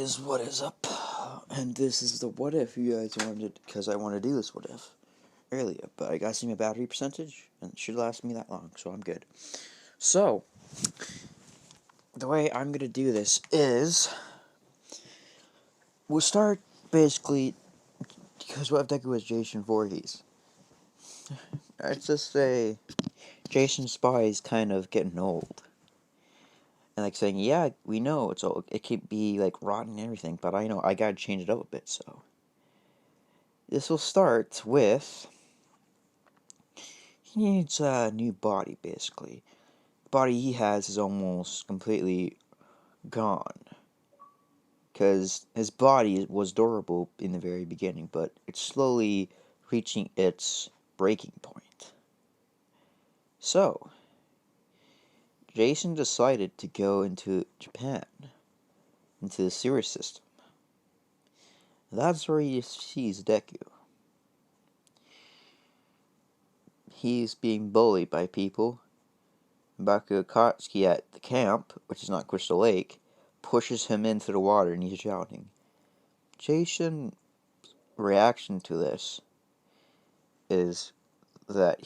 guys, what is up? And this is the what if you guys wanted, because I want to do this what if earlier, but I gotta see my battery percentage, and it should last me that long, so I'm good. So, the way I'm gonna do this is, we'll start basically, because what if Deku was Jason Voorhees? Let's just say, Jason's spy is kind of getting old. And like saying, yeah, we know it's old, it could be like rotten and everything, but I know I gotta change it up a bit, so. This will start with, he needs a new body, basically. The body he has is almost completely gone. Because his body was durable in the very beginning, but it's slowly reaching its breaking point. So, Jason decided to go into Japan, into the sewer system. That's where he sees Deku. He's being bullied by people. Baku Akatsuki at the camp, which is not Crystal Lake, pushes him into the water and he's drowning. Jason's reaction to this is that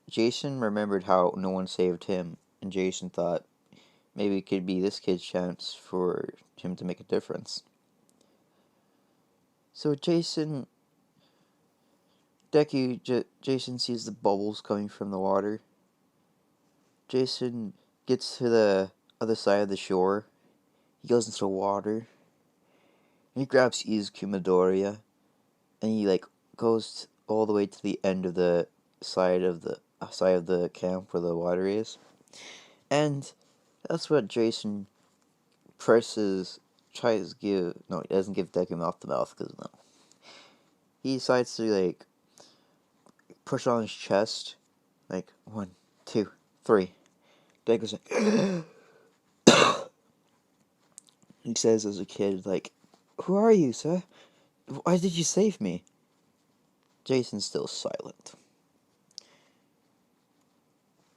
Jason remembered how no one saved him, and Jason thought maybe it could be this kid's chance for him to make a difference. So Jason sees the bubbles coming from the water. Jason gets to the other side of the shore. He goes into the water. And he grabs Izuku Midoriya. And he goes all the way to the end of the side of the camp where the water is. And that's what Jason he doesn't give Deku mouth to mouth, because no. He decides to push on his chest, 1, 2, 3. Deku's he says as a kid, who are you, sir? Why did you save me? Jason's still silent.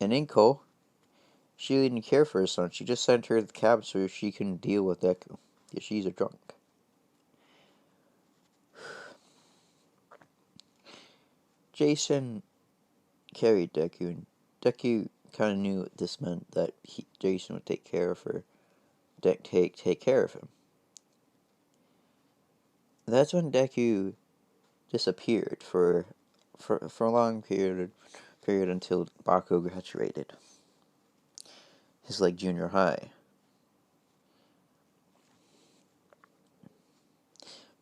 And Inko, she didn't care for her son. She just sent her to the cabin so she can deal with Deku. Yeah, she's a drunk. Jason carried Deku, and Deku kind of knew this meant that Jason would take care of her. Take care of him. That's when Deku disappeared for a long period until Baku graduated his junior high.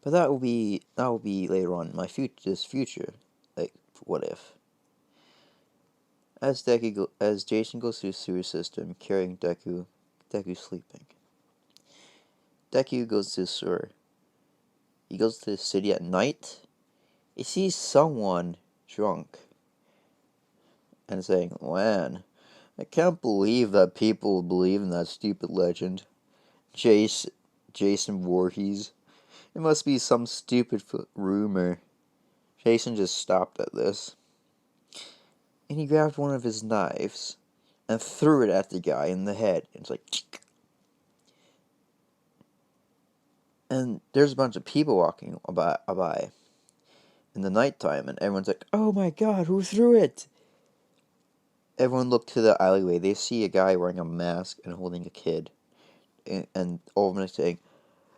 But that will be later on in my future. What if? As Jason goes through the sewer system carrying Deku sleeping. Deku goes to the sewer. He goes to the city at night. He sees someone drunk and saying, "Man, I can't believe that people believe in that stupid legend. Jason Voorhees. It must be some stupid rumor." Jason just stopped at this. And he grabbed one of his knives and threw it at the guy in the head. It's like, Chick. And there's a bunch of people walking by in the nighttime, and everyone's like, "Oh my god, who threw it?" Everyone looked to the alleyway. They see a guy wearing a mask and holding a kid. And all of them are saying,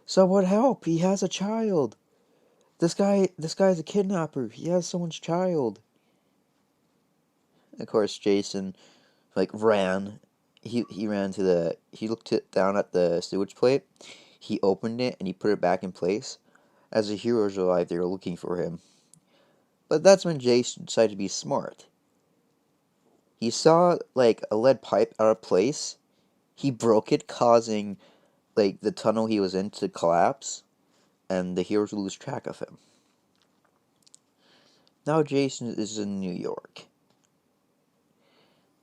"Someone help, he has a child. This guy's a kidnapper. He has someone's child." Of course, Jason, ran. He looked down at the sewage plate. He opened it and he put it back in place. As the heroes arrived, they were looking for him. But that's when Jason decided to be smart. He saw, a lead pipe out of place. He broke it, causing, the tunnel he was in to collapse. And the heroes lose track of him. Now Jason is in New York.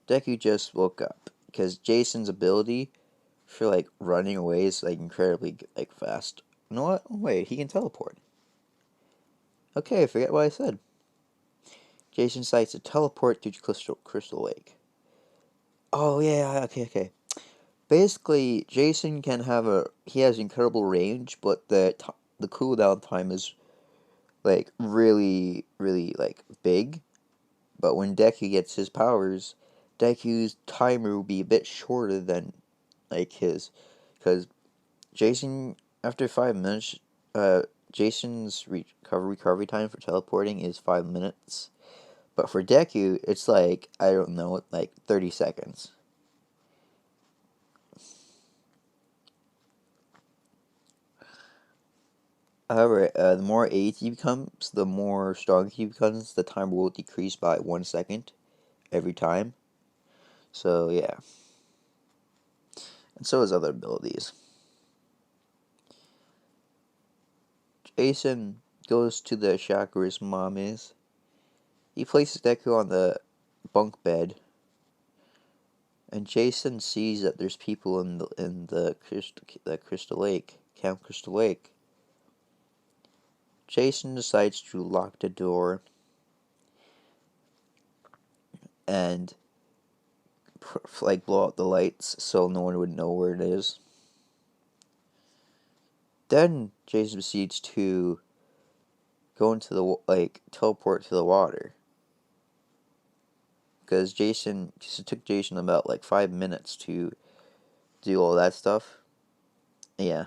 Deku just woke up, because Jason's ability for, running away is, incredibly, fast. You know what? Oh, wait, he can teleport. Okay, I forget what I said. Jason decides to teleport to Crystal Lake. Oh, yeah, okay. Basically, Jason he has incredible range, but the cooldown time is like really really like big. But when Deku gets his powers, Deku's timer will be a bit shorter than like his, because Jason after 5 minutes, uh, Jason's recovery time for teleporting is 5 minutes, but for Deku it's like I don't know, like 30 seconds. However, the more age he becomes, the more strong he becomes. The timer will decrease by 1 second every time. So yeah, and so is other abilities. Jason goes to the shack where his mom is. He places Deku on the bunk bed, and Jason sees that there's people in the Crystal Lake, Camp Crystal Lake. Jason decides to lock the door and like blow out the lights so no one would know where it is. Then Jason proceeds to go into the teleport to the water, because it took Jason about like 5 minutes to do all that stuff. Yeah,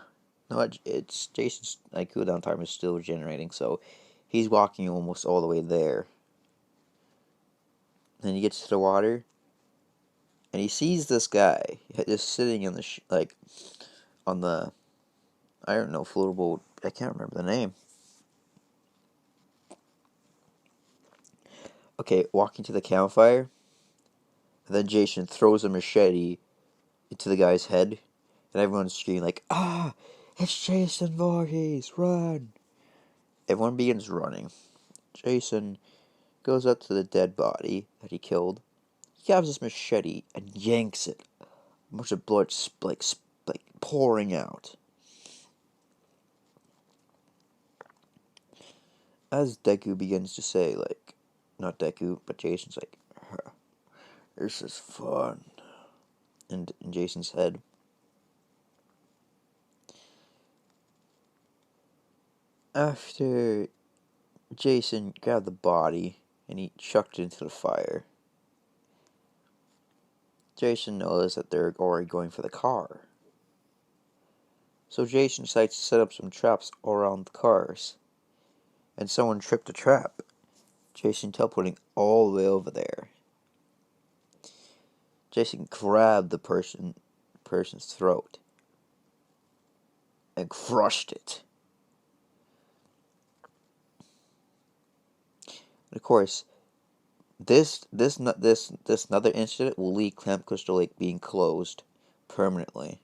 no, it's Jason's like cooldown time is still generating, so he's walking almost all the way there. Then he gets to the water, and he sees this guy just sitting in the on the, I don't know, floatable. I can't remember the name. Okay, walking to the campfire. And then Jason throws a machete into the guy's head, and everyone's screaming like, "Ah, it's Jason Voorhees! Run!" Everyone begins running. Jason goes up to the dead body that he killed. He grabs his machete and yanks it. A bunch of blood like pouring out. As Deku begins to say, like, not Deku, but Jason's like, "This is fun," in Jason's head. After Jason grabbed the body and he chucked it into the fire, Jason noticed that they're already going for the car. So Jason decides to set up some traps all around the cars, and someone tripped a trap. Jason teleporting all the way over there. Jason grabbed the person's throat and crushed it. And of course, this another incident will lead Camp Crystal Lake being closed permanently.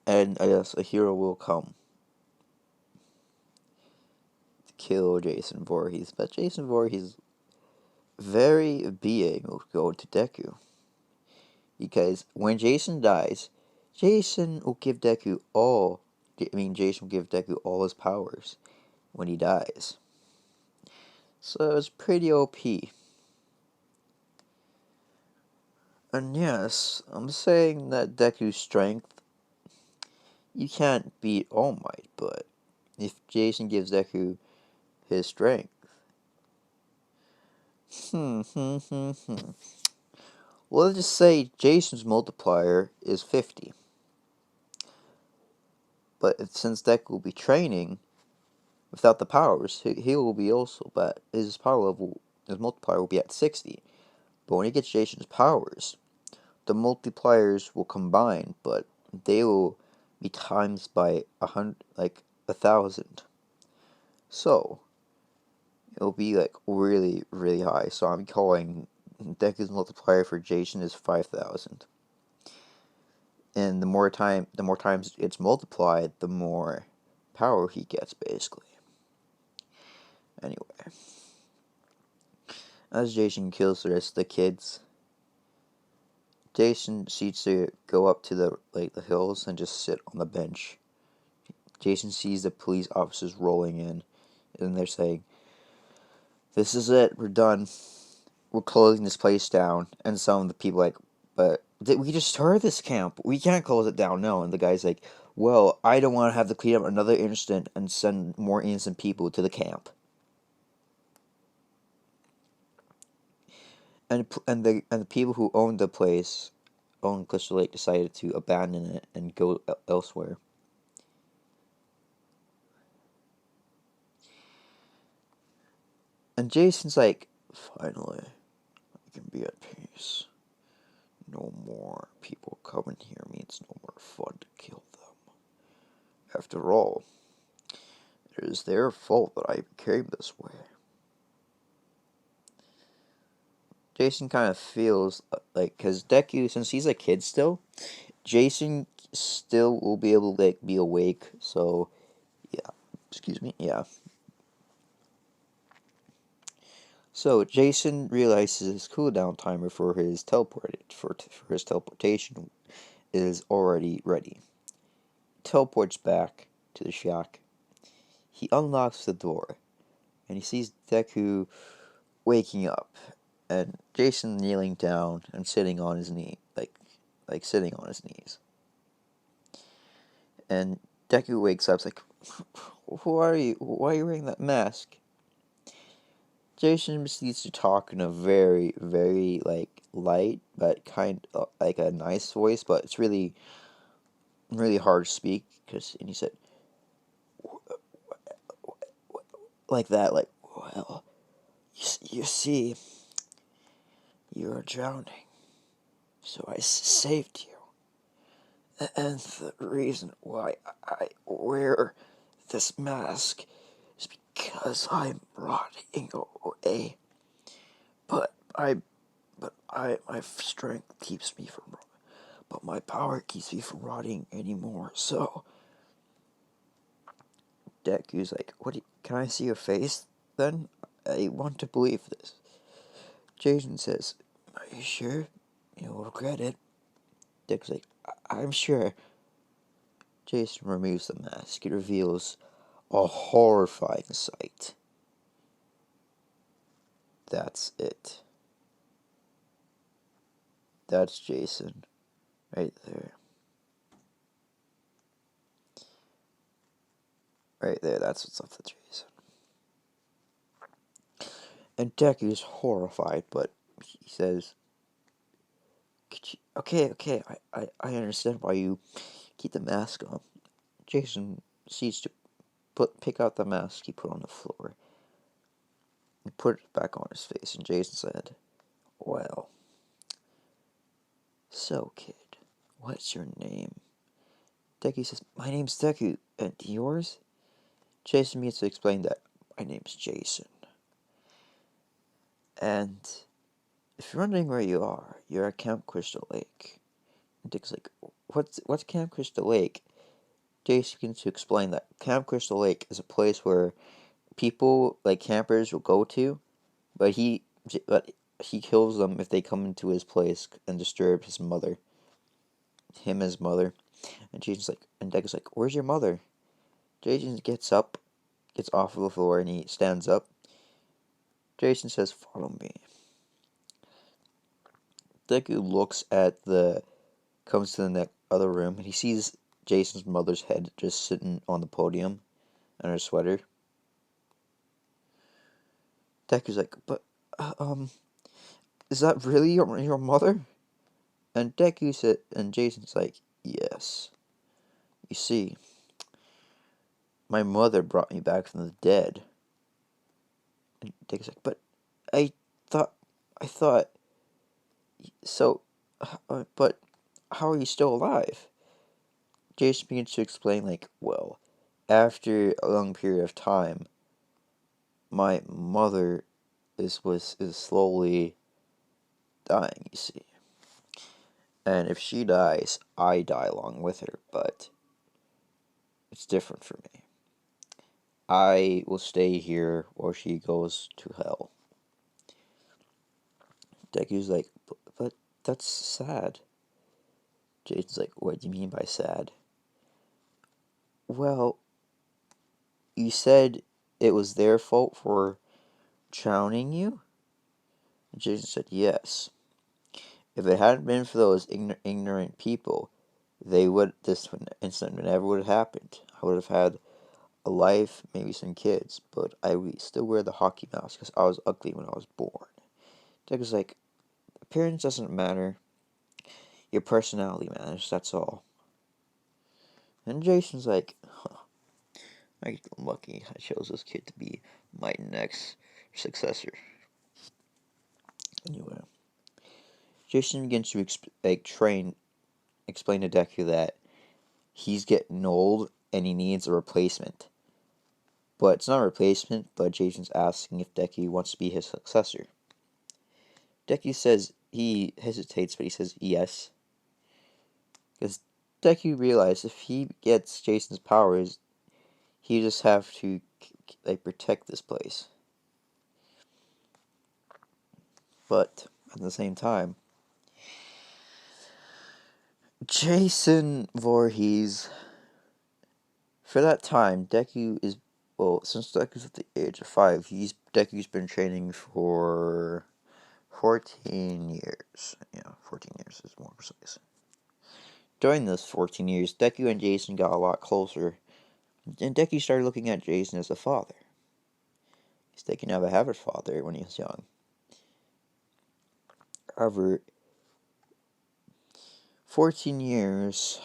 And I guess a hero will come to kill Jason Voorhees, but Jason Voorhees' very being will go to Deku. Because when Jason dies, Jason will give Deku all his powers when he dies. So it's pretty OP. And yes, I'm saying that Deku's strength, you can't beat All Might, but if Jason gives Deku his strength, well, let's just say Jason's multiplier is 50. But since Deku will be training without the powers, he will be also, but his multiplier will be at 60. But when he gets Jason's powers, the multipliers will combine, but they will be times by 1,000. So it'll be like really, really high. So I'm calling Deku's multiplier for Jason is 5,000. And the more times it's multiplied, the more power he gets, basically. Anyway, as Jason kills the rest of the kids, Jason sees to go up to the hills and just sit on the bench. Jason sees the police officers rolling in, and they're saying, "This is it, we're done." we're closing this place down, and some of the people like, but we just started this camp. We can't close it down, no. And the guy's like, well, I don't want to have to clean up another incident and send more innocent people to the camp. And the people who owned the place, owned Crystal Lake, decided to abandon it and go elsewhere. And Jason's like, finally, I can be at peace. No more people coming here means no more fun to kill them. After all, it is their fault that I became this way. Jason kind of feels like, because Deku, since he's a kid still, Jason still will be able to be awake. So, yeah, excuse me, yeah. So Jason realizes his cooldown timer for his teleportation is already ready. Teleports back to the shack. He unlocks the door, and he sees Deku waking up, and Jason kneeling down and sitting on his knee, like sitting on his knees. And Deku wakes up, like, "Who are you? Why are you wearing that mask?" Jason proceeds to talk in a very, very like light but kind of like a nice voice, but it's really, really hard to speak. And he said, like that, like, well, you see, you are drowning, so I saved you. And the reason why I wear this mask is because I'm rotting away. But my strength keeps me from, but my power keeps me from rotting anymore. So Deku's like, can I see your face? Then I want to believe this. Jason says, are you sure? You'll regret it. Deku's like, I'm sure. Jason removes the mask. It reveals a horrifying sight. That's it. That's Jason. Right there. Right there, that's what's up with Jason. And Deku's horrified, but he says, okay, I understand why you keep the mask on. Jason sees to pick out the mask he put on the floor and put it back on his face, and Jason said, well, so kid, what's your name? Deku says, my name's Deku, and yours? Jason means to explain that my name's Jason. And if you're wondering where you are, you're at Camp Crystal Lake. And Dick's like, what's Camp Crystal Lake? Jason begins to explain that Camp Crystal Lake is a place where people, like campers, will go to, but he kills them if they come into his place and disturb his mother. His mother. And Jason's like, and Deck's like, where's your mother? Jason gets off of the floor, and he stands up. Jason says, follow me. Deku comes to the other room, and he sees Jason's mother's head just sitting on the podium in her sweater. Deku's like, but, is that really your mother? And Jason's like, yes. You see, my mother brought me back from the dead. And Deku's like, but I thought, so, but how are you still alive? Jason begins to explain, like, well, after a long period of time, my mother is slowly dying, you see. And if she dies, I die along with her, but it's different for me. I will stay here while she goes to hell. Deku's like, but that's sad. Jason's like, what do you mean by sad? Well, you said it was their fault for drowning you? And Jason said yes. If it hadn't been for those ignorant people, this incident never would have happened. I would have had a life, maybe some kids, but I would still wear the hockey mask because I was ugly when I was born. Deku's like, appearance doesn't matter. Your personality matters, that's all. And Jason's like, huh, I'm lucky I chose this kid to be my next successor. Anyway, Jason begins to explain to Deku that he's getting old and he needs a replacement. But it's not a replacement, but Jason's asking if Deku wants to be his successor. Deku says he hesitates, but he says yes. Because Deku realized if he gets Jason's powers, he just have to protect this place. But at the same time, Jason Voorhees, for that time, since Deku's at the age of 5, Deku's been training for 14 years. Yeah, 14 years is more precise. During those 14 years, Deku and Jason got a lot closer, and Deku started looking at Jason as a father. Deku never had a father when he was young. However, 7 years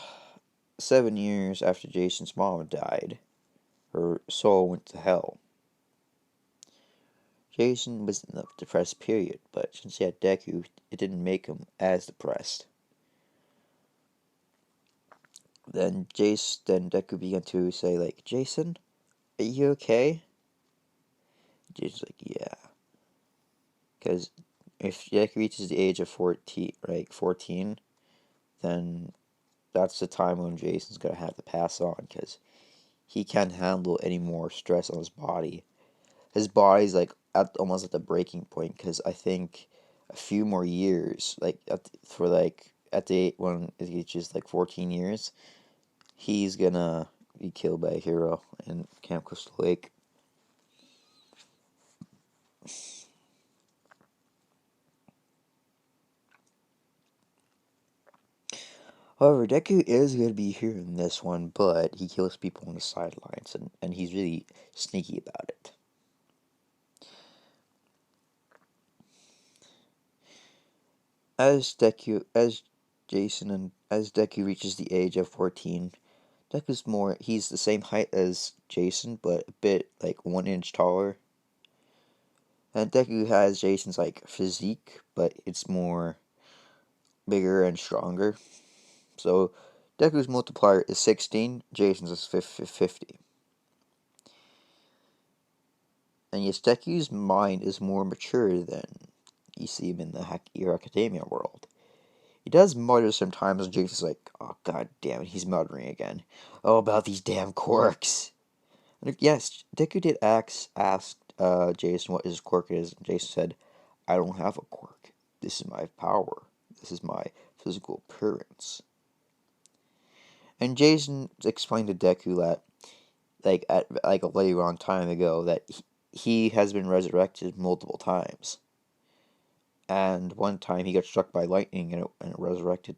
after Jason's mom died, her soul went to hell. Jason was in a depressed period, but since he had Deku, it didn't make him as depressed. Then Deku began to say, like, Jason, are you okay? Jason's like, yeah. Because if Deku reaches the age of 14, then that's the time when Jason's going to have to pass on, because he can't handle any more stress on his body. His body's almost at the breaking point, because I think a few more years, when it reaches 14 years, he's gonna be killed by a hero in Camp Crystal Lake. However, Deku is going to be here in this one, but he kills people on the sidelines, and he's really sneaky about it. As Deku reaches the age of 14, he's the same height as Jason, but a bit 1 inch taller. And Deku has Jason's physique, but it's more bigger and stronger. So Deku's multiplier is 16, Jason's is 50. And yes, Deku's mind is more mature than you see him in the Hero Academia world. He does mutter sometimes, and Jason's like, oh god damn it, he's muttering again. Oh, about these damn quirks. And yes, Deku did ask Jason what his quirk is, and Jason said, I don't have a quirk. This is my power. This is my physical appearance. And Jason explained to Deku that, at a later on time ago, that he has been resurrected multiple times. And one time he got struck by lightning and it resurrected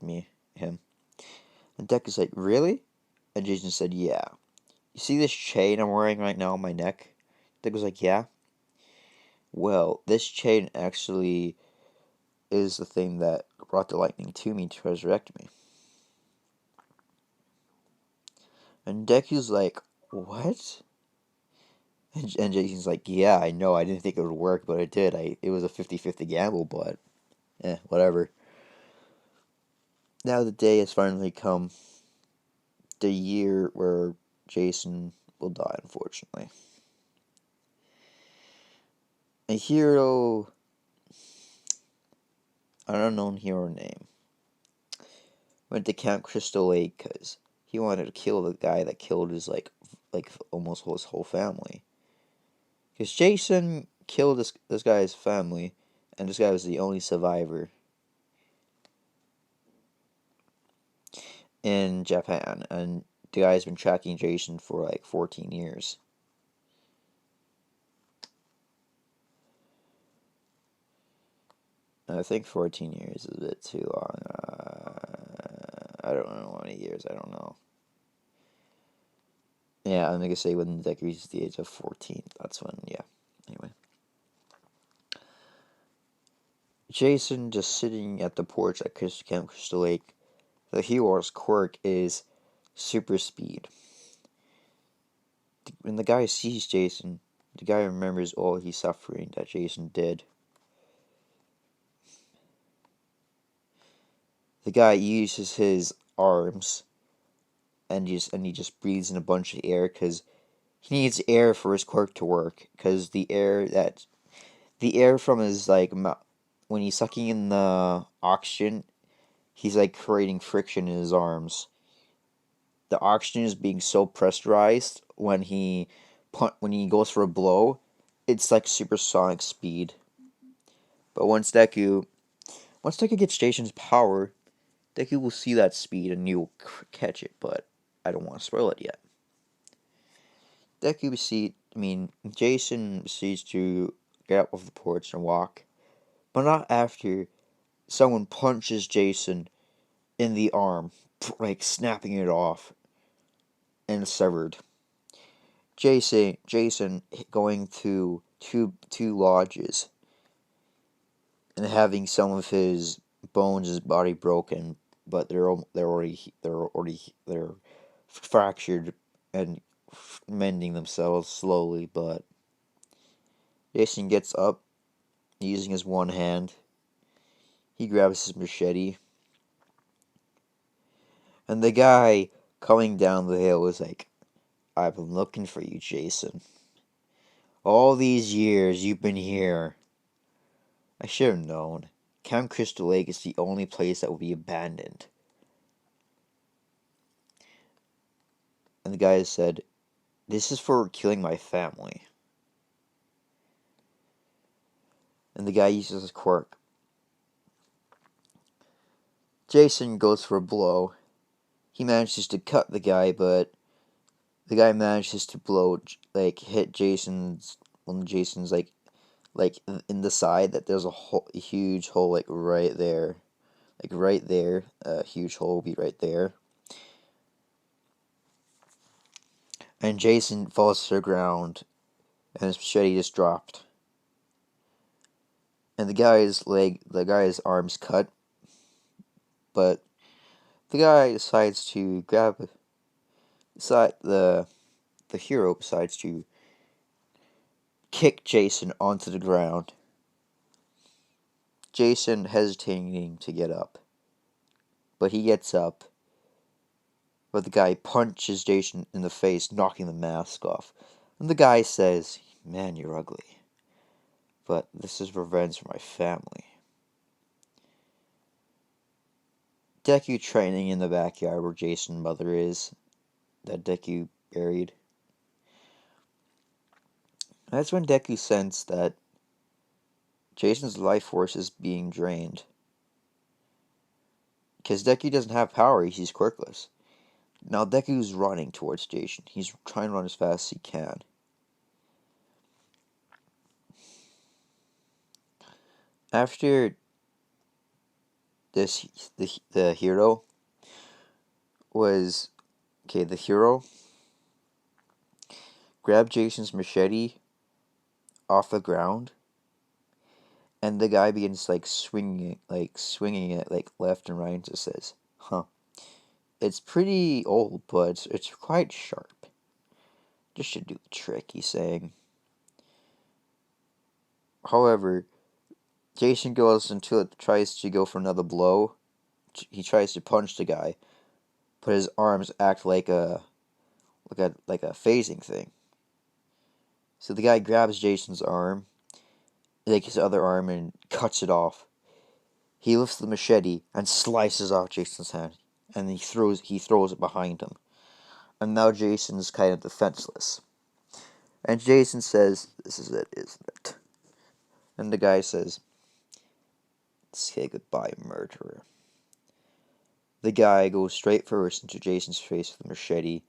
him. And Deku's like, really? And Jason said, yeah. You see this chain I'm wearing right now on my neck? Deku's like, yeah. Well, this chain actually is the thing that brought the lightning to me to resurrect me. And Deku's like, what? And Jason's like, yeah, I know, I didn't think it would work, but it did. It was a 50-50 gamble, but whatever. Now the day has finally come. The year where Jason will die, unfortunately. A hero, an unknown hero name, went to Camp Crystal Lake because he wanted to kill the guy that killed his almost his whole family. Because Jason killed this guy's family, and this guy was the only survivor in Japan, and the guy's been tracking Jason for 14 years. I think 14 years is a bit too long. I don't know how many years. I don't know. Yeah, I'm gonna say when Deku reaches the age of 14. That's when. Yeah. Anyway. Jason just sitting at the porch at Camp Crystal Lake. The hero's quirk is super speed. When the guy sees Jason, the guy remembers all his suffering that Jason did. The guy uses his arms and he just breathes in a bunch of air because he needs air for his quirk to work. Because the air from his when he's sucking in the oxygen, he's like creating friction in his arms. The oxygen is being so pressurized when he goes for a blow, it's like supersonic speed. But once Deku gets Jason's power, Deku will see that speed and you'll catch it. But I don't want to spoil it yet. Jason proceeds to get up off the porch and walk, but not after someone punches Jason in the arm, like snapping it off and severed. Jason going to two lodges and having some of his bones, his body broken, but they're fractured and mending themselves slowly. But Jason gets up using his one hand. He grabs his machete, and the guy coming down the hill is like, "I've been looking for you, Jason. All these years you've been here. I should have known. Camp Crystal Lake is the only place that will be abandoned." And the guy said, "This is for killing my family." And the guy uses his quirk. Jason goes for a blow. He manages to cut the guy, but the guy manages to hit Jason's in the side, that there's a huge hole right there. A huge hole will be right there. And Jason falls to the ground, and his machete just dropped. And the guy's arm's cut, but the guy decides to the hero decides to kick Jason onto the ground. Jason hesitating to get up, but he gets up. But the guy punches Jason in the face, knocking the mask off. And the guy says, "Man, you're ugly. But this is revenge for my family." Deku training in the backyard where Jason's mother is, that Deku buried. That's when Deku sensed that Jason's life force is being drained. Because Deku doesn't have power, he's quirkless. Now Deku's running towards Jason. He's trying to run as fast as he can. After this, the hero grabbed Jason's machete off the ground, and the guy begins swinging it left and right, and just says, "Huh, it's pretty old, but it's quite sharp. This should do the trick," he's saying. However, Jason goes until it tries to go for another blow. He tries to punch the guy, but his arms act like a phasing thing. So the guy grabs Jason's arm, his other arm, and cuts it off. He lifts the machete and slices off Jason's hand, and he throws it behind him. And now Jason's kind of defenseless. And Jason says, "This is it, isn't it?" And the guy says, "Say goodbye, murderer." The guy goes straight first into Jason's face with a machete,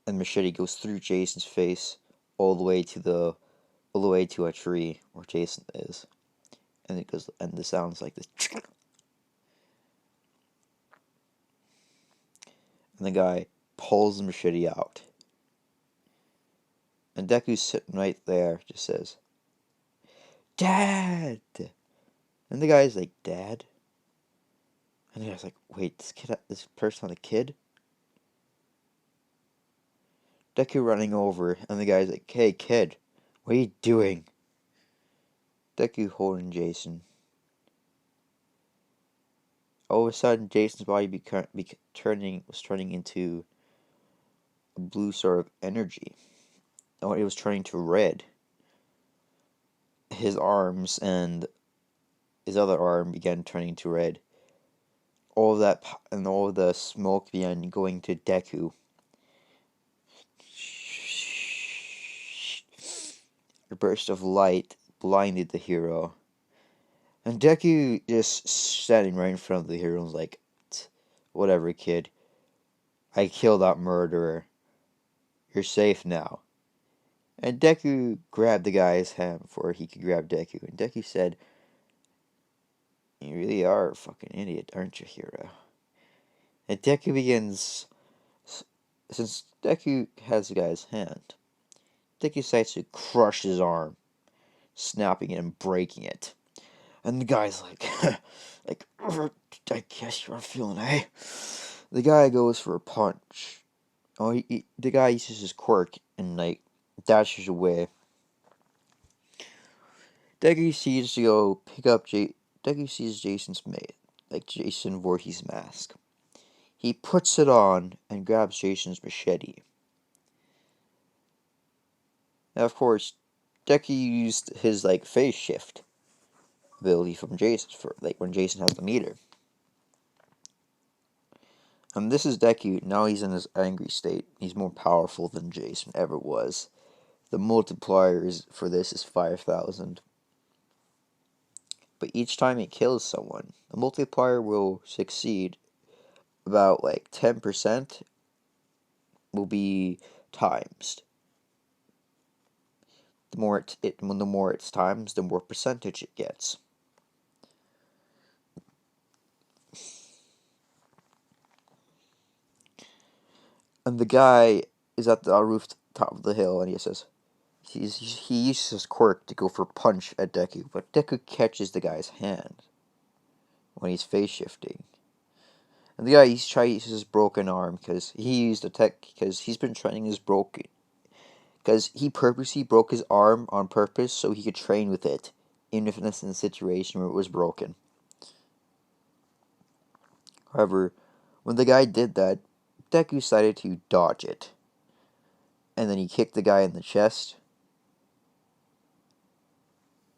and the machete goes through Jason's face all the way to a tree where Jason is. and it goes, and the sound's like this. And the guy pulls the machete out. And Deku's sitting right there, just says, "Dad!" And the guy's like, "Dad?" And the guy's like, "Wait, this person had a kid?" Deku running over, and the guy's like, "Hey, kid, what are you doing?" Deku holding Jason. All of a sudden, Jason's body was turning into a blue sort of energy. And it was turning to red. His arms and his other arm began turning to red. All of that and all of the smoke began going to Deku. A burst of light blinded the hero. And Deku just standing right in front of the hero was like, "Whatever, kid. I killed that murderer. You're safe now." And Deku grabbed the guy's hand before he could grab Deku. And Deku said, "You really are a fucking idiot, aren't you, hero?" And Deku begins... Since Deku has the guy's hand, Deku decides to crush his arm, snapping it and breaking it. And the guy's like, "I guess you're feeling, eh?" The guy goes for a punch. The guy uses his quirk and, like, dashes away. Deku sees to go pick up Deku sees Jason's mate, like Jason Voorhees' mask. He puts it on and grabs Jason's machete. Now, of course, Deku used his, like, phase shift ability from Jason for, like, when Jason has the meter. And this is Deku. Now he's in his angry state. He's more powerful than Jason ever was. The multiplier for this is 5,000. But each time he kills someone, the multiplier will succeed. About like 10% will be times. The more it's times, the more percentage it gets. And the guy is at the rooftop of the hill, and he says he uses his quirk to go for a punch at Deku, but Deku catches the guy's hand when he's phase shifting. And the guy uses his broken arm because he used a tech because he's been training his broken. Because he purposely broke his arm on purpose so he could train with it, even if it's in a situation where it was broken. However, when the guy did that, Deku decided to dodge it. And then he kicked the guy in the chest.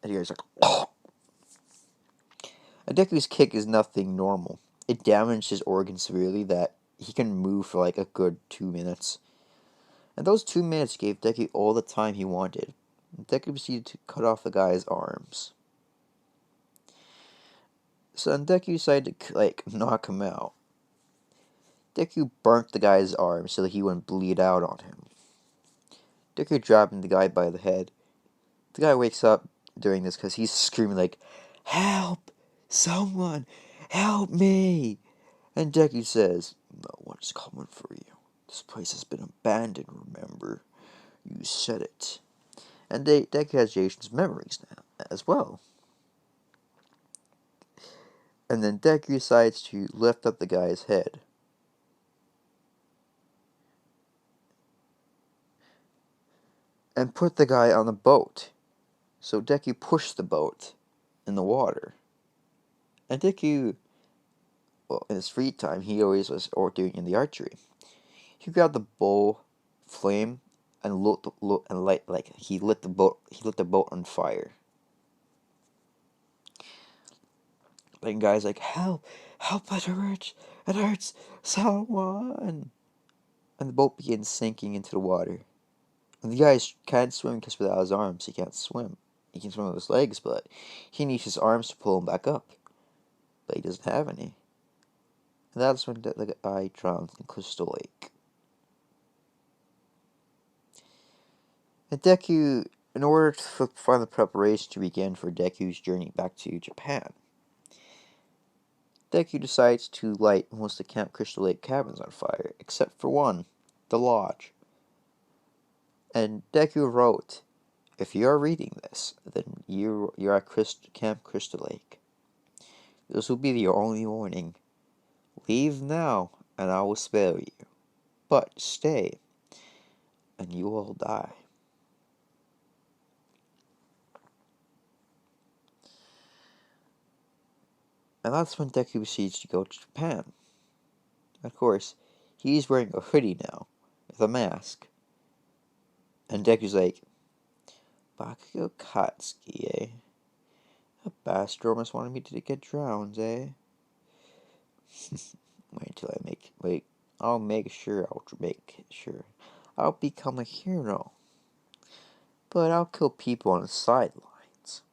And he was like, "Oh!" And Deku's kick is nothing normal. It damaged his organs severely that he can move for like a good 2 minutes. And those 2 minutes gave Deku all the time he wanted. Deku proceeded to cut off the guy's arms. So then Deku decided to, like, knock him out. Deku burnt the guy's arm so that he wouldn't bleed out on him. Deku grabbing the guy by the head. The guy wakes up during this because he's screaming like, "Help! Someone! Help me!" And Deku says, "No one is coming for you. This place has been abandoned, remember? You said it." And Deku has Jason's memories now, as well. And then Deku decides to lift up the guy's head. And put the guy on the boat. So Deku pushed the boat in the water. And Deku, well, in his free time, he always was doing in the archery. He grabbed the bow, flame, and he lit the boat on fire. Then guy's like, "Help! Help! It hurts! Someone!" And the boat begins sinking into the water. And the guy can't swim because without his arms, he can't swim. He can swim with his legs, but he needs his arms to pull him back up. But he doesn't have any. And that's when the guy drowns in Crystal Lake. And Deku in order to find the preparation to begin for Deku's journey back to Japan. Deku decides to light most of the Camp Crystal Lake cabins on fire, except for one, the lodge. And Deku wrote, "If you are reading this, then you're at Camp Crystal Lake. This will be your only warning. Leave now, and I will spare you. But stay, and you will die." And that's when Deku proceeds to go to Japan. Of course, he's wearing a hoodie now, with a mask. And Deku's like, "Bakugo Katsuki, eh? A bastard almost wanted me to get drowned, eh? I'll make sure, I'll become a hero. But I'll kill people on the sidelines.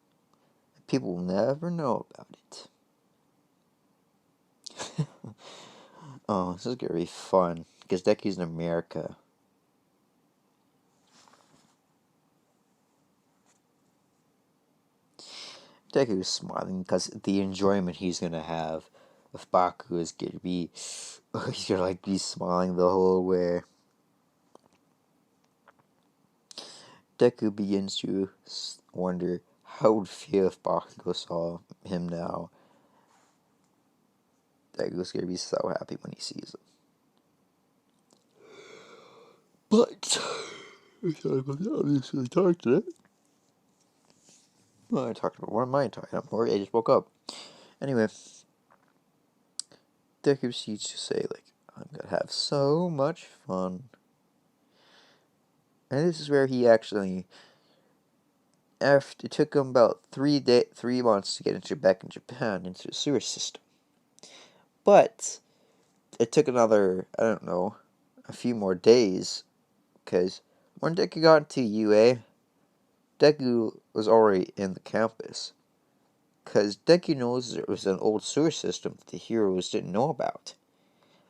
People will never know about it." Oh, this is gonna be fun, because Deku's in America. Deku's smiling because the enjoyment he's gonna have if Baku is gonna be, he's gonna be smiling the whole way. Deku begins to wonder how it would feel if Bakugo saw him now. Deku's gonna be so happy when he sees him. But I talked to it. Well, I talked about what am I talking about? I just woke up. Anyway, Deku proceeds to say, "I'm gonna have so much fun." And this is where he actually, after it took him about 3 months to get back in Japan into the sewer system. But it took another, I don't know, a few more days, because when Deku got into UA, Deku was already in the campus. Because Deku knows there was an old sewer system that the heroes didn't know about.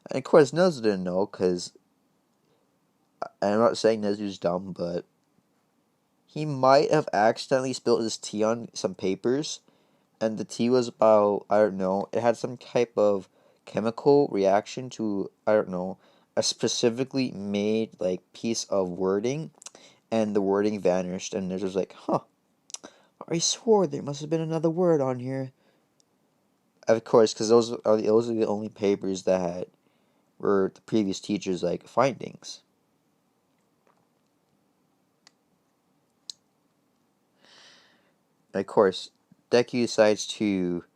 And of course, Nezu didn't know, because I'm not saying Nezu's dumb, but he might have accidentally spilled his tea on some papers, and the tea was about, I don't know, it had some type of chemical reaction to, I don't know, a specifically made piece of wording, and the wording vanished, and Nezu was like, "Huh, I swore there must have been another word on here." Of course, because those are the only papers that were the previous teacher's findings. And of course, Deku decides to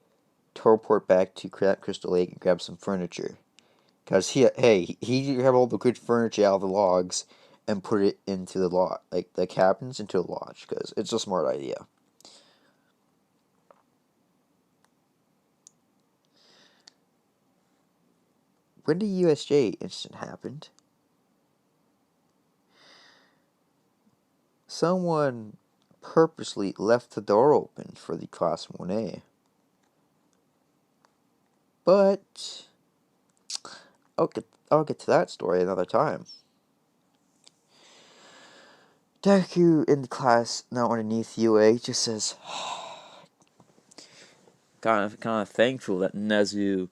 teleport back to Crystal Lake and grab some furniture. Because he grabbed all the good furniture out of the logs and put it into the lodge, the cabins into the lodge, because it's a smart idea. When the USJ incident happened, someone purposely left the door open for the Class 1A. But I'll get to that story another time. Deku in the class now underneath UA just says, kind of thankful that Nezu,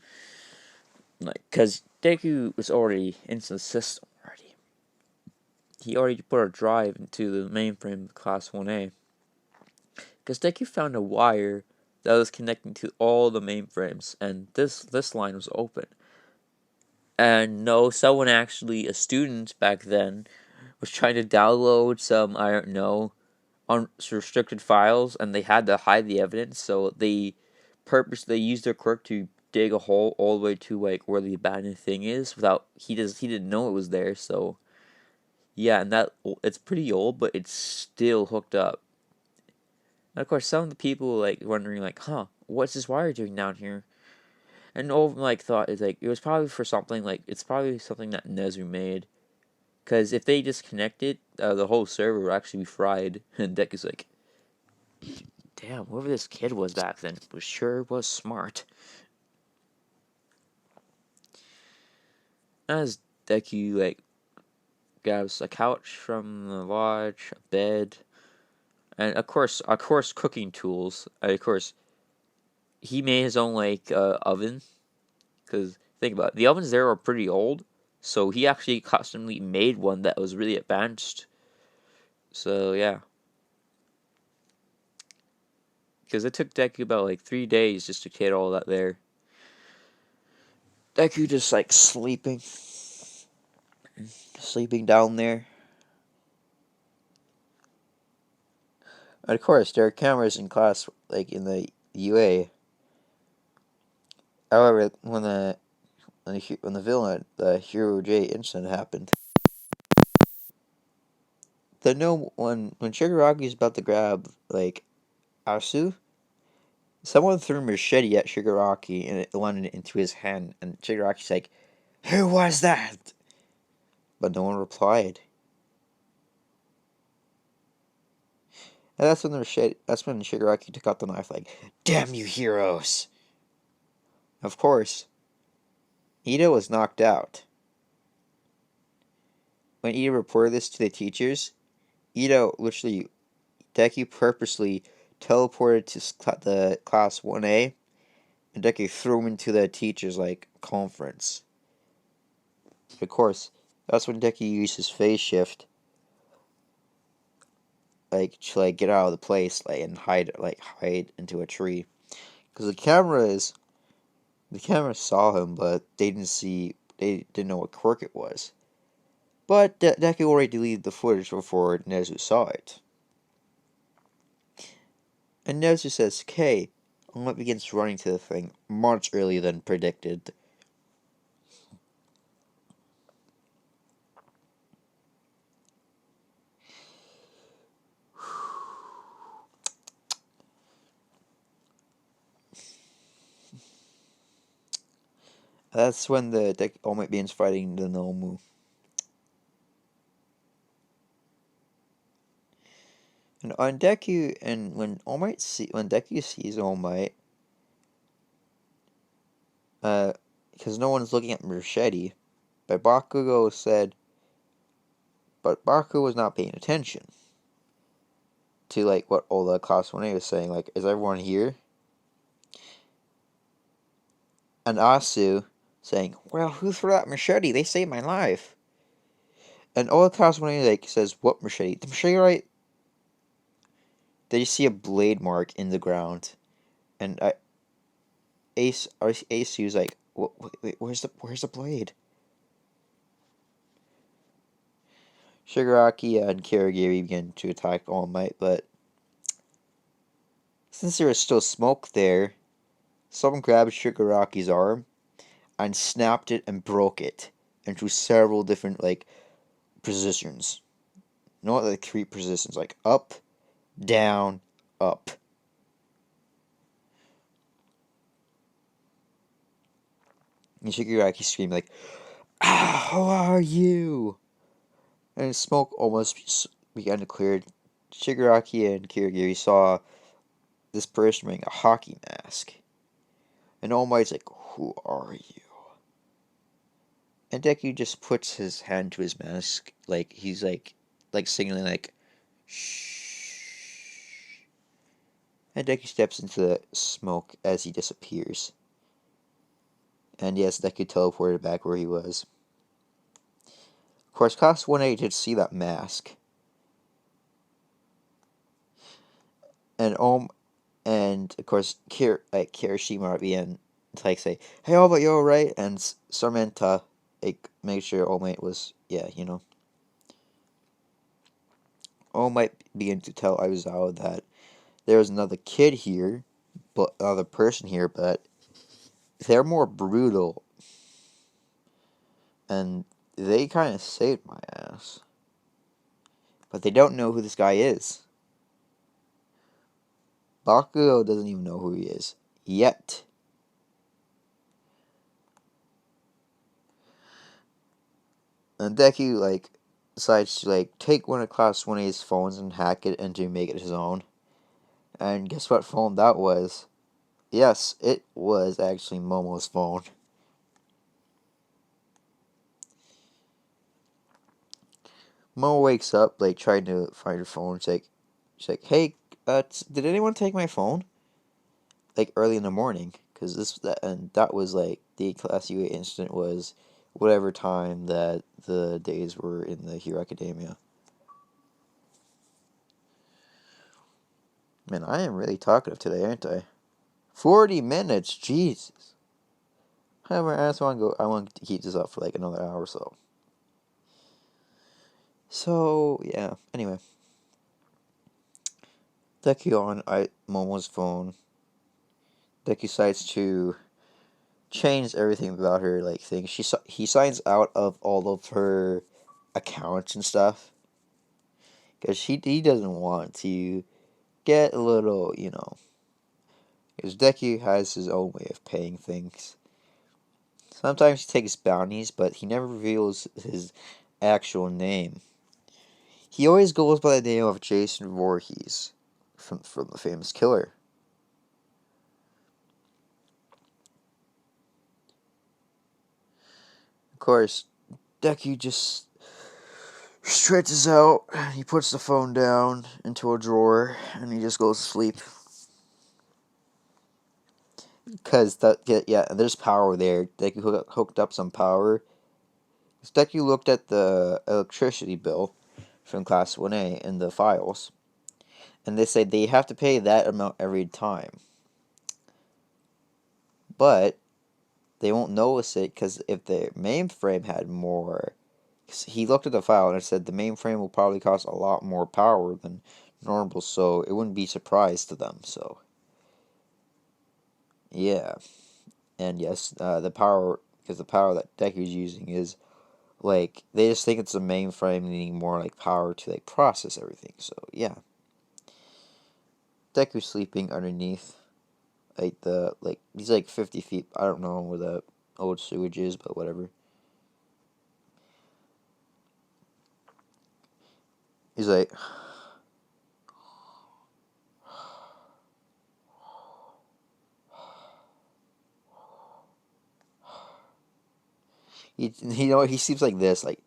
because Deku was already into the system already. He already put a drive into the mainframe of Class 1A. Because Deku found a wire that was connecting to all the mainframes, and this line was open. And no, someone actually, a student back then, was trying to download some, I don't know, unrestricted files, and they had to hide the evidence, so they used their quirk to dig a hole all the way to where the abandoned thing is without he didn't know it was there. So yeah, and that it's pretty old, but it's still hooked up. And of course, some of the people wondering huh, what's this wire doing down here? And all of them thought is it was probably for something it's probably something that Nezu made. Because if they disconnected, the whole server would actually be fried. And Deku's like, damn, whoever this kid was back then was smart. As Deku grabs a couch from the lodge, a bed, and of course cooking tools. Of course, he made his own like oven. Because think about it, the ovens there are pretty old, so he actually customly made one that was really advanced. So yeah, because it took Deku about like 3 days just to get all that there. Deku just like sleeping down there. And of course, there are cameras in class, like in the UA. However, when the villain, the Hero J incident happened, the no when Shigaraki's about to grab like Asu, someone threw a machete at Shigaraki and it landed into his hand. And Shigaraki's like, "Who was that?" But no one replied. And that's when Shigaraki took out the knife, like, "Damn you, heroes!" Of course, Ida was knocked out. When Ida reported this to the teachers, Deku purposely teleported to the class 1A, and Deku threw him into the teachers' like conference. Of course, that's when Deku used his phase shift, like to like get out of the place, like and hide into a tree, because the camera saw him, but they didn't know what quirk it was. But Deku already deleted the footage before Nezu saw it. And Nezu says, "K," and begins running to the thing much earlier than predicted. That's when the All Might begins fighting the Nomu. And on Deku, and when Deku sees All Might, because no one's looking at Machete, but Bakugo said, but Bakugo was not paying attention to like what all the class 1A was saying, like, is everyone here? And Asu saying, well, who threw that machete? They saved my life. And all the class 1A like says, what machete? The machete, right? They see a blade mark in the ground, and Asu's like, wait, where's the blade? Shigaraki and Kirigiri begin to attack All Might, but since there is still smoke there, someone grabbed Shigaraki's arm and snapped it and broke it into several different like positions. Not like 3 positions, like up, down, up. And Shigaraki screamed like, "Ah, who are you?" And smoke almost began to clear. Shigaraki and Kirigiri saw this person wearing a hockey mask. And All Might's like, who are you? And Deku just puts his hand to his mask, like he's like signaling like, shh. And Deku steps into the smoke as he disappears. And yes, Deku teleported back where he was. Of course, Class 1A did see that mask. And and of course, Kirishima at the end, like say, "Hey, All Might, you alright?" And Sarmenta, like, make sure All Might was, yeah, All Might begin to tell Aizawa that there was another kid here, but another person here, but they're more brutal, and they kind of saved my ass. But they don't know who this guy is. Bakugo doesn't even know who he is yet. And Deku like decides to like take one of Class 1A's phones and hack it and to make it his own. And guess what phone that was? Yes, it was actually Momo's phone. Momo wakes up like trying to find her phone. It's like She's like, hey, did anyone take my phone? Like early in the morning, because that was like the Class UA incident was whatever time that the days were in the Hero Academia. Man, I am really talkative today, aren't I? 40 minutes, Jesus. I just want to go. I want to keep this up for like another hour or so. So yeah. Anyway, Deku on Momo's phone. Deku decides to change everything about her like thing. He signs out of all of her accounts and stuff because he doesn't want to get a little, because Deku has his own way of paying things. Sometimes he takes bounties, but he never reveals his actual name. He always goes by the name of Jason Voorhees from the famous killer. Of course, Deku just stretches out, he puts the phone down into a drawer, and he just goes to sleep. Because, there's power there. Deku hooked up some power. Deku looked at the electricity bill from Class 1A in the files, and they say they have to pay that amount every time. But they won't notice it because if the mainframe had more, he looked at the file and it said the mainframe will probably cost a lot more power than normal, so it wouldn't be a surprise to them. So yeah, and yes, the power that Deku's using is like they just think it's a mainframe needing more like power to like process everything. So yeah, Deku's sleeping underneath he's like 50 feet. I don't know where the old sewage is, but whatever. He's like, he seems like this, like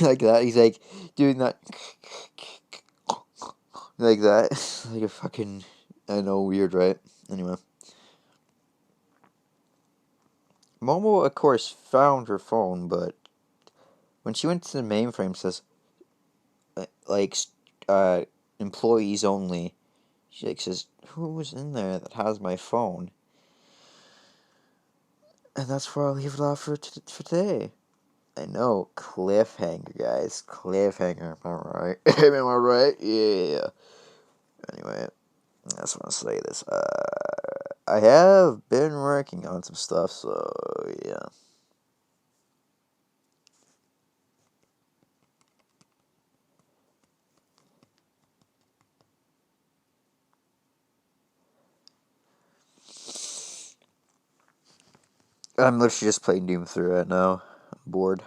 like that. He's like doing that like that, like a fucking. I know, weird, right? Anyway, Momo of course found her phone, but when she went to the mainframe, says like uh employees only. She like says, "Who was in there that has my phone?" And that's where I'll leave it off for today. I know, cliffhanger, guys. Cliffhanger. Am I right? Am I right? Yeah. Anyway, I just want to say this. I have been working on some stuff, so yeah. I'm literally just playing Doom 3 right now. I'm bored.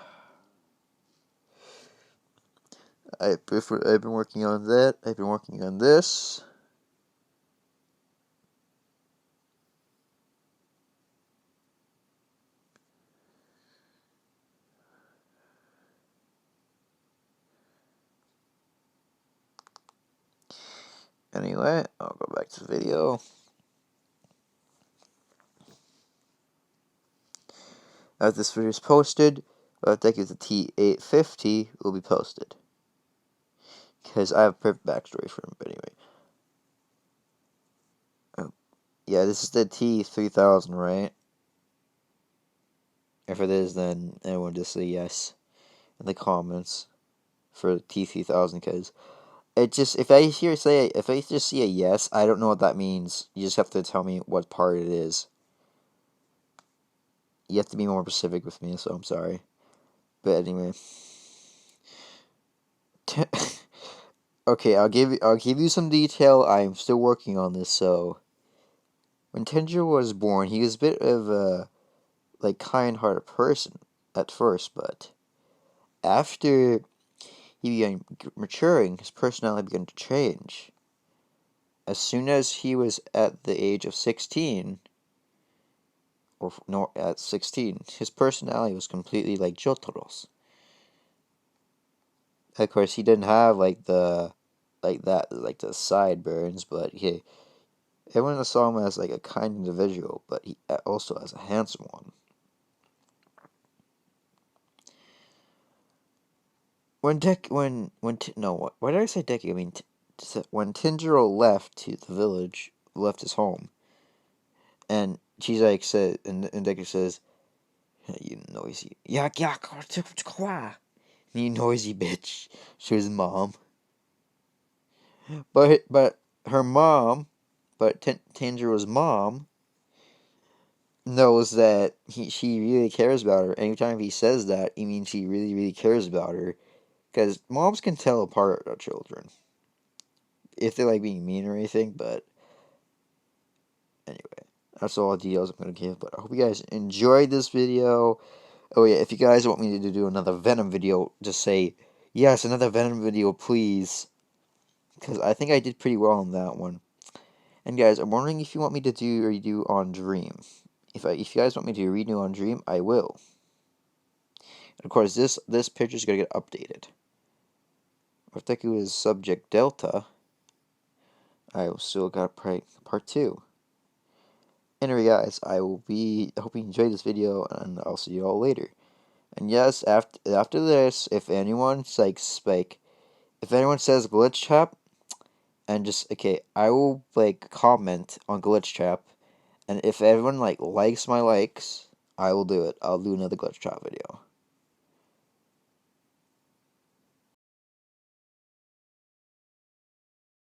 I've been working on that. I've been working on this. Anyway, I'll go back to the video. As this video is posted, I think it's the T850 will be posted. Because I have a perfect backstory for him, but anyway. Oh, yeah, this is the T3000, right? If it is, then everyone just say yes in the comments for T3000, because it just, if I just see a yes, I don't know what that means. You just have to tell me what part it is. You have to be more specific with me, so I'm sorry. But anyway. Okay, I'll give you some detail. I'm still working on this. So when Tenjo was born, he was a bit of a kind-hearted person at first, but after he began maturing, his personality began to change. As soon as he was at the age of 16, or no, at 16, his personality was completely like Jotaro's. Of course, he didn't have like the the sideburns, but everyone saw him as like a kind individual, but he also as a handsome one. Why did I say Deku? I mean, when Tinjiro left his home, and Deku says, "You noisy, yak yak, you noisy bitch," to his mom. But her mom, Tanjiro's mom knows that she really cares about her. Anytime he says that, it means he really, really cares about her. Because moms can tell apart their children if they're like being mean or anything. But anyway, that's all the details I'm gonna give. But I hope you guys enjoyed this video. Oh yeah, if you guys want me to do another Venom video, just say yes, another Venom video, please. Because I think I did pretty well on that one. And guys, I'm wondering if you want me to do a redo on Dream. If you guys want me to redo on Dream, I will. And of course, this picture is gonna get updated. If Deku is subject Delta, I will still got part 2. Anyway, guys, I hope you enjoyed this video, and I'll see you all later. And yes, after this, if anyone if anyone says glitch trap, and just okay, I will like comment on glitch trap, and if everyone likes my likes, I will do it. I'll do another glitch trap video.